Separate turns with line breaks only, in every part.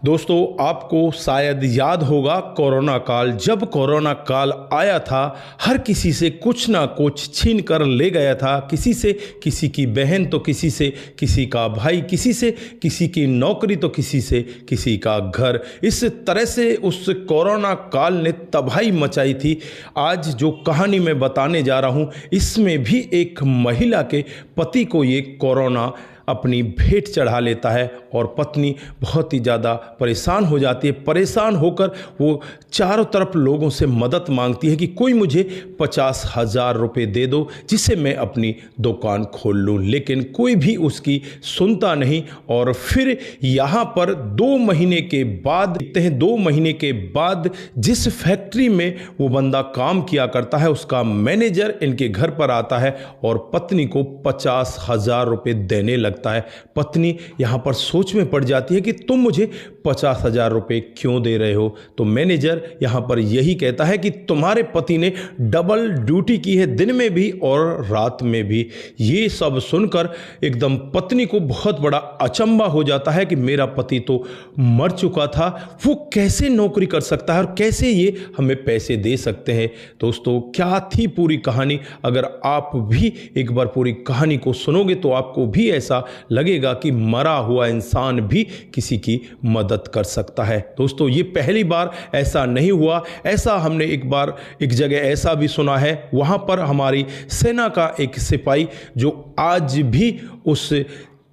दोस्तों, आपको शायद याद होगा कोरोना काल। जब कोरोना काल आया था, हर किसी से कुछ ना कुछ छीन कर ले गया था। किसी से किसी की बहन, तो किसी से किसी का भाई, किसी से किसी की नौकरी, तो किसी से किसी का घर। इस तरह से उस कोरोना काल ने तबाही मचाई थी। आज जो कहानी मैं बताने जा रहा हूँ, इसमें भी एक महिला के पति को ये कोरोना अपनी भेंट चढ़ा लेता है और पत्नी बहुत ही ज़्यादा परेशान हो जाती है। परेशान होकर वो चारों तरफ लोगों से मदद मांगती है कि कोई मुझे 50,000 रुपये दे दो जिससे मैं अपनी दुकान खोल लूँ, लेकिन कोई भी उसकी सुनता नहीं। और फिर यहाँ पर 2 महीने के बाद देखते हैं, 2 महीने के बाद जिस फैक्ट्री में वो बंदा काम किया करता है, उसका मैनेजर इनके घर पर आता है और पत्नी को 50,000 रुपये देने लगता है। पत्नी यहाँ पर सोच में पड़ जाती है कि तुम मुझे 50,000 रुपये क्यों दे रहे हो। तो मैनेजर यहाँ पर यही कहता है कि तुम्हारे पति ने डबल ड्यूटी की है, दिन में भी और रात में भी। ये सब सुनकर एकदम पत्नी को बहुत बड़ा अचंभा हो जाता है कि मेरा पति तो मर चुका था, वो कैसे नौकरी कर सकता है और कैसे ये हमें पैसे दे सकते हैं। दोस्तों, क्या थी पूरी कहानी? अगर आप भी एक बार पूरी कहानी को सुनोगे तो आपको भी ऐसा लगेगा कि मरा हुआ इंसान भी किसी की मदद कर सकता है। दोस्तों, ये पहली बार ऐसा नहीं हुआ। ऐसा हमने एक बार एक जगह ऐसा भी सुना है, वहाँ पर हमारी सेना का एक सिपाही जो आज भी उस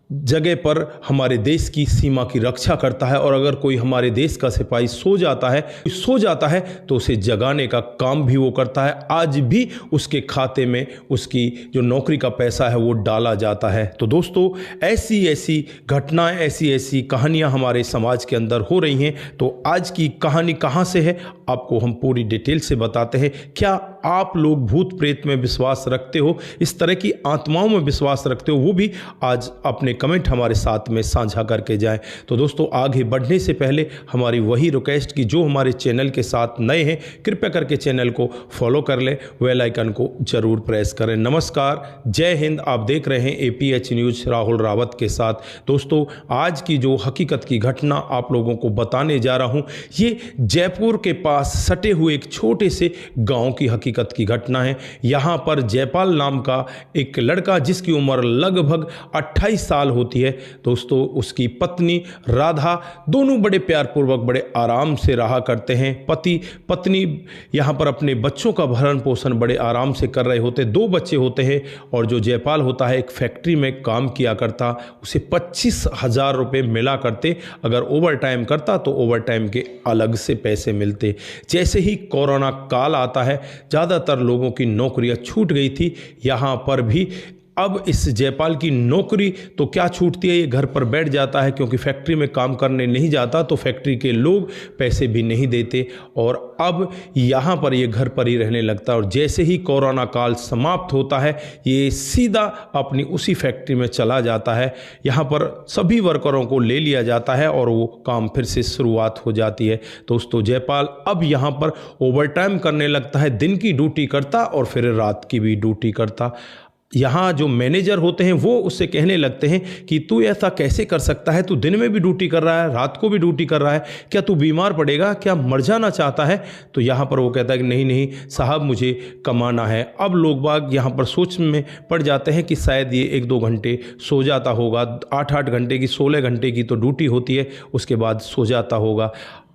जगह पर हमारे देश की सीमा की रक्षा करता है, और अगर कोई हमारे देश का सिपाही सो जाता है तो उसे जगाने का काम भी वो करता है। आज भी उसके खाते में उसकी जो नौकरी का पैसा है वो डाला जाता है। तो दोस्तों, ऐसी ऐसी घटनाएं, ऐसी ऐसी कहानियां हमारे समाज के अंदर हो रही हैं। तो आज की कहानी कहाँ से है, आपको हम पूरी डिटेल से बताते हैं। क्या आप लोग भूत प्रेत में विश्वास रखते हो, इस तरह की आत्माओं में विश्वास रखते हो, वो भी आज अपने कमेंट हमारे साथ में साझा करके जाएं। तो दोस्तों, आगे बढ़ने से पहले हमारी वही रिक्वेस्ट कि जो हमारे चैनल के साथ नए हैं, कृपया करके चैनल को फॉलो कर लें, बेल आइकन को जरूर प्रेस करें। नमस्कार, जय हिंद। आप देख रहे हैं APH न्यूज राहुल रावत के साथ। दोस्तों, आज की जो हकीकत की घटना आप लोगों को बताने जा रहा हूं, ये जयपुर के पास सटे हुए एक छोटे से गांव की हकीकत की घटना है। यहां पर जयपाल नाम का एक लड़का, जिसकी उम्र लगभग 28 साल होती है। दोस्तों, उसकी पत्नी राधा, दोनों बड़े प्यारपूर्वक बड़े आराम से रहा करते हैं। पति पत्नी यहाँ पर अपने बच्चों का भरण पोषण बड़े आराम से कर रहे होते। 2 बच्चे होते हैं, और जो जयपाल होता है एक फैक्ट्री में काम किया करता, उसे 25,000 रुपये मिला करते। अगर ओवर टाइम करता तो ओवर टाइम के अलग से पैसे मिलते। जैसे ही कोरोना काल आता है, ज़्यादातर लोगों की नौकरियां छूट गई थी। यहाँ पर भी अब इस जयपाल की नौकरी तो क्या छूटती है, ये घर पर बैठ जाता है, क्योंकि फैक्ट्री में काम करने नहीं जाता तो फैक्ट्री के लोग पैसे भी नहीं देते, और अब यहाँ पर ये घर पर ही रहने लगता है। और जैसे ही कोरोना काल समाप्त होता है, ये सीधा अपनी उसी फैक्ट्री में चला जाता है। यहाँ पर सभी वर्करों को ले लिया जाता है और वो काम फिर से शुरुआत हो जाती है। दोस्तों, जयपाल अब यहाँ पर ओवर टाइम करने लगता है, दिन की ड्यूटी करता और फिर रात की भी ड्यूटी करता। यहाँ जो मैनेजर होते हैं वो उससे कहने लगते हैं कि तू ऐसा कैसे कर सकता है, तू दिन में भी ड्यूटी कर रहा है, रात को भी ड्यूटी कर रहा है, क्या तू बीमार पड़ेगा, क्या मर जाना चाहता है? तो यहाँ पर वो कहता है कि नहीं नहीं साहब, मुझे कमाना है। अब लोग बाग यहाँ पर सोच में पड़ जाते हैं कि शायद ये 1-2 घंटे सो जाता होगा। 8-8 घंटे की, 16 घंटे की तो ड्यूटी होती है, उसके बाद सो जाता होगा।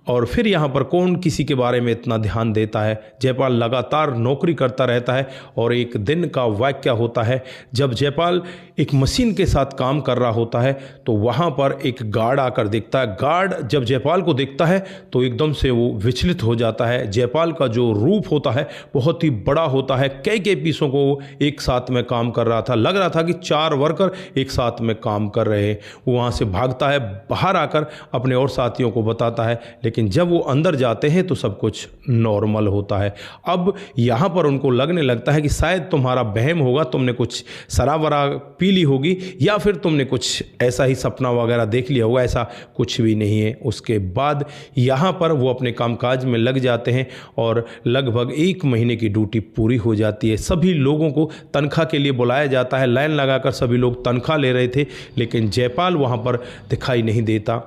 और फिर यहाँ पर कौन किसी के बारे में इतना ध्यान देता है। जयपाल लगातार नौकरी करता रहता है, और एक दिन का वाक्य होता है जब जयपाल एक मशीन के साथ काम कर रहा होता है, तो वहाँ पर एक गार्ड आकर देखता है। गार्ड जब जयपाल को देखता है तो एकदम से वो विचलित हो जाता है। जयपाल का जो रूप होता है बहुत ही बड़ा होता है। कई पीसों को एक साथ में काम कर रहा था, लग रहा था कि 4 वर्कर एक साथ में काम कर रहे हैं। वो वहाँ से भागता है, बाहर आकर अपने और साथियों को बताता है, लेकिन जब वो अंदर जाते हैं तो सब कुछ नॉर्मल होता है। अब यहाँ पर उनको लगने लगता है कि शायद तुम्हारा वहम होगा, तुमने कुछ शराब वराब पी ली होगी, या फिर तुमने कुछ ऐसा ही सपना वगैरह देख लिया होगा। ऐसा कुछ भी नहीं है। उसके बाद यहाँ पर वो अपने कामकाज में लग जाते हैं, और लगभग 1 महीने की ड्यूटी पूरी हो जाती है। सभी लोगों को तनख्वाह के लिए बुलाया जाता है। लाइन लगाकर सभी लोग तनख्वाह ले रहे थे, लेकिन जयपाल वहाँ पर दिखाई नहीं देता।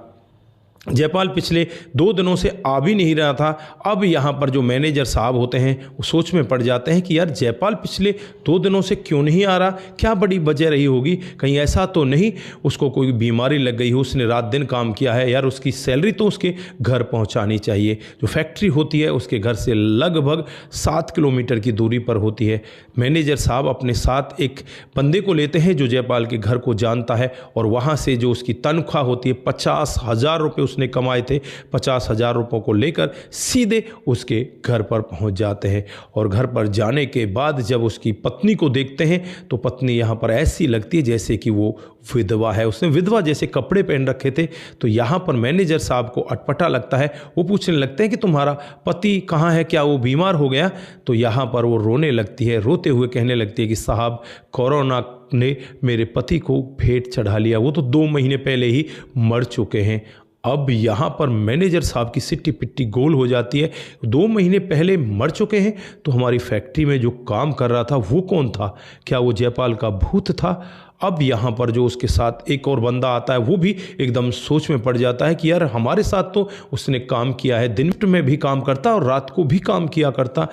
जयपाल पिछले 2 दिनों से आ भी नहीं रहा था। अब यहाँ पर जो मैनेजर साहब होते हैं वो सोच में पड़ जाते हैं कि यार जयपाल पिछले 2 दिनों से क्यों नहीं आ रहा, क्या बड़ी वजह रही होगी, कहीं ऐसा तो नहीं उसको कोई बीमारी लग गई हो, उसने रात दिन काम किया है, यार उसकी सैलरी तो उसके घर पहुँचानी चाहिए। जो फैक्ट्री होती है उसके घर से लगभग 7 किलोमीटर की दूरी पर होती है। मैनेजर साहब अपने साथ एक बंदे को लेते हैं जो जयपाल के घर को जानता है, और वहाँ से जो उसकी तनख्वाह होती है 50,000 रुपये उसने कमाए थे, 50,000 रुपयों को लेकर सीधे उसके घर पर पहुंच जाते हैं। और घर पर जाने के बाद जब उसकी पत्नी को देखते हैं तो पत्नी यहाँ पर ऐसी लगती है जैसे कि वो विधवा है, उसने विधवा जैसे कपड़े पहन रखे थे। तो यहाँ पर मैनेजर साहब को अटपटा लगता है, वो पूछने लगते हैं कि तुम्हारा पति कहाँ है, क्या वो बीमार हो गया। तो यहाँ पर वो रोने लगती है, रोते हुए कहने लगती है कि साहब कोरोना ने मेरे पति को भेंट चढ़ा लिया, वो तो 2 महीने पहले ही मर चुके हैं। अब यहाँ पर मैनेजर साहब की सिट्टी पिट्टी गोल हो जाती है, 2 महीने पहले मर चुके हैं, तो हमारी फैक्ट्री में जो काम कर रहा था वो कौन था, क्या वो जयपाल का भूत था। अब यहाँ पर जो उसके साथ एक और बंदा आता है वो भी एकदम सोच में पड़ जाता है कि यार हमारे साथ तो उसने काम किया है, दिन में भी काम करता और रात को भी काम किया करता।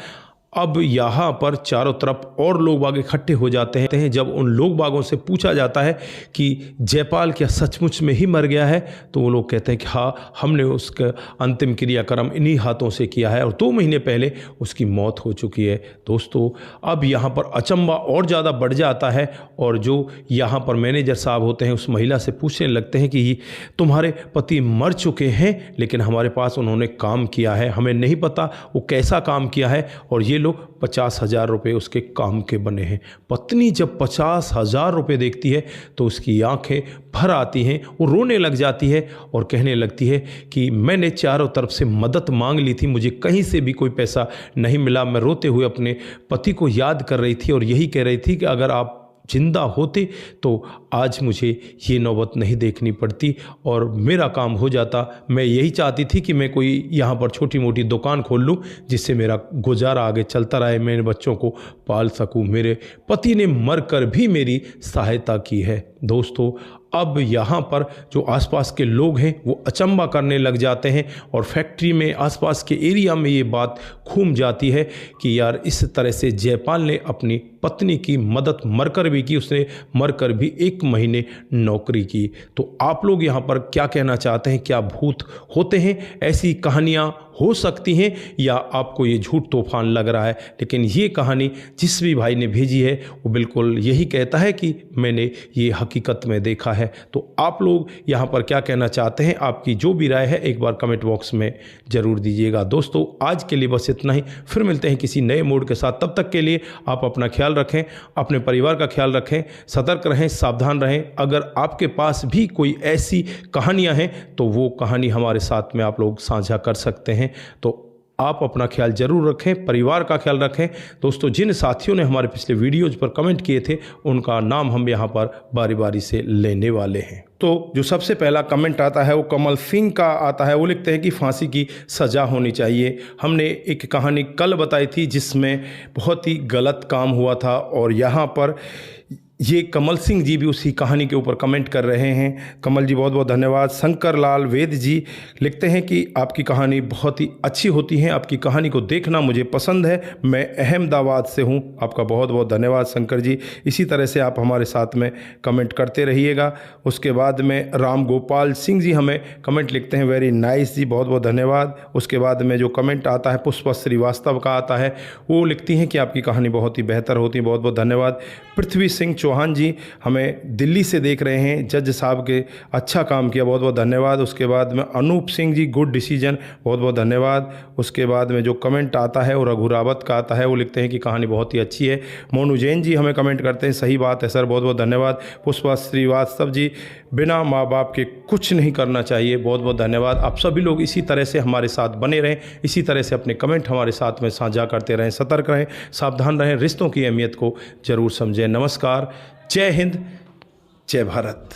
अब यहाँ पर चारों तरफ और लोग बाग इकट्ठे हो जाते हैं। जब उन लोग बागों से पूछा जाता है कि जयपाल क्या सचमुच में ही मर गया है, तो वो लोग कहते हैं कि हाँ, हमने उसका अंतिम क्रियाक्रम इन्हीं हाथों से किया है और 2 महीने पहले उसकी मौत हो चुकी है। दोस्तों अब यहाँ पर अचंभा और ज़्यादा बढ़ जाता है, और जो यहाँ पर मैनेजर साहब होते हैं उस महिला से पूछने लगते हैं कि तुम्हारे पति मर चुके हैं, लेकिन हमारे पास उन्होंने काम किया है, हमें नहीं पता वो कैसा काम किया है, और ये लोग 50,000 रुपये उसके काम के बने हैं। पत्नी जब 50,000 रुपये देखती है तो उसकी आंखें भर आती हैं, वो रोने लग जाती है और कहने लगती है कि मैंने चारों तरफ से मदद मांग ली थी, मुझे कहीं से भी कोई पैसा नहीं मिला। मैं रोते हुए अपने पति को याद कर रही थी और यही कह रही थी कि अगर आप जिंदा होते तो आज मुझे ये नौबत नहीं देखनी पड़ती और मेरा काम हो जाता। मैं यही चाहती थी कि मैं कोई यहाँ पर छोटी मोटी दुकान खोल लूँ जिससे मेरा गुजारा आगे चलता रहे, मेरे बच्चों को पाल सकूँ। मेरे पति ने मरकर भी मेरी सहायता की है। दोस्तों अब यहाँ पर जो आसपास के लोग हैं वो अचंभा करने लग जाते हैं, और फैक्ट्री में आसपास के एरिया में ये बात घूम जाती है कि यार इस तरह से जयपाल ने अपनी पत्नी की मदद मरकर भी की, उसने मरकर भी 1 महीने नौकरी की। तो आप लोग यहाँ पर क्या कहना चाहते हैं, क्या भूत होते हैं, ऐसी कहानियाँ हो सकती हैं, या आपको ये झूठ तूफान लग रहा है? लेकिन ये कहानी जिस भी भाई ने भेजी है वो बिल्कुल यही कहता है कि मैंने ये हकीकत में देखा है। तो आप लोग यहाँ पर क्या कहना चाहते हैं, आपकी जो भी राय है एक बार कमेंट बॉक्स में ज़रूर दीजिएगा। दोस्तों आज के लिए बस इतना ही, फिर मिलते हैं किसी नए मूड के साथ। तब तक के लिए आप अपना ख्याल रखें, अपने परिवार का ख्याल रखें, सतर्क रहें, सावधान रहें। अगर आपके पास भी कोई ऐसी कहानियाँ हैं तो वो कहानी हमारे साथ में आप लोग साझा कर सकते हैं। तो आप अपना ख्याल जरूर रखें, परिवार का ख्याल रखें। दोस्तों जिन साथियों ने हमारे पिछले वीडियोज़ पर कमेंट किए थे उनका नाम हम यहाँ पर बारी बारी से लेने वाले हैं। तो जो सबसे पहला कमेंट आता है वो कमल सिंह का आता है। वो लिखते हैं कि फांसी की सज़ा होनी चाहिए। हमने एक कहानी कल बताई थी जिसमें बहुत ही गलत काम हुआ था, और यहाँ पर ये कमल सिंह जी भी उसी कहानी के ऊपर कमेंट कर रहे हैं। कमल जी बहुत बहुत धन्यवाद। शंकर लाल वेद जी लिखते हैं कि आपकी कहानी बहुत ही अच्छी होती है, आपकी कहानी को देखना मुझे पसंद है, मैं अहमदाबाद से हूं। आपका बहुत बहुत धन्यवाद शंकर जी, इसी तरह से आप हमारे साथ में कमेंट करते रहिएगा। उसके बाद में राम गोपाल सिंह जी हमें कमेंट लिखते हैं, वेरी नाइस जी, बहुत बहुत धन्यवाद। उसके बाद में जो कमेंट आता है पुष्पा श्रीवास्तव का आता है, वो लिखती हैं कि आपकी कहानी बहुत ही बेहतर होती है, बहुत बहुत धन्यवाद। पृथ्वी सिंह चौहान जी हमें दिल्ली से देख रहे हैं, जज साहब के अच्छा काम किया, बहुत बहुत धन्यवाद। उसके बाद में अनूप सिंह जी गुड डिसीजन, बहुत बहुत धन्यवाद। उसके बाद में जो कमेंट आता है वो रघु रावत का आता है, वो लिखते हैं कि कहानी बहुत ही अच्छी है। मोनू जैन जी हमें कमेंट करते हैं, सही बात है सर, बहुत बहुत धन्यवाद। पुष्पा श्रीवास्तव जी बिना माँ बाप के कुछ नहीं करना चाहिए, बहुत बहुत धन्यवाद। आप सभी लोग इसी तरह से हमारे साथ बने रहें, इसी तरह से अपने कमेंट हमारे साथ में साझा करते रहें, सतर्क रहें, सावधान रहें, रिश्तों की अहमियत को जरूर समझें। नमस्कार, जय हिंद, जय भारत।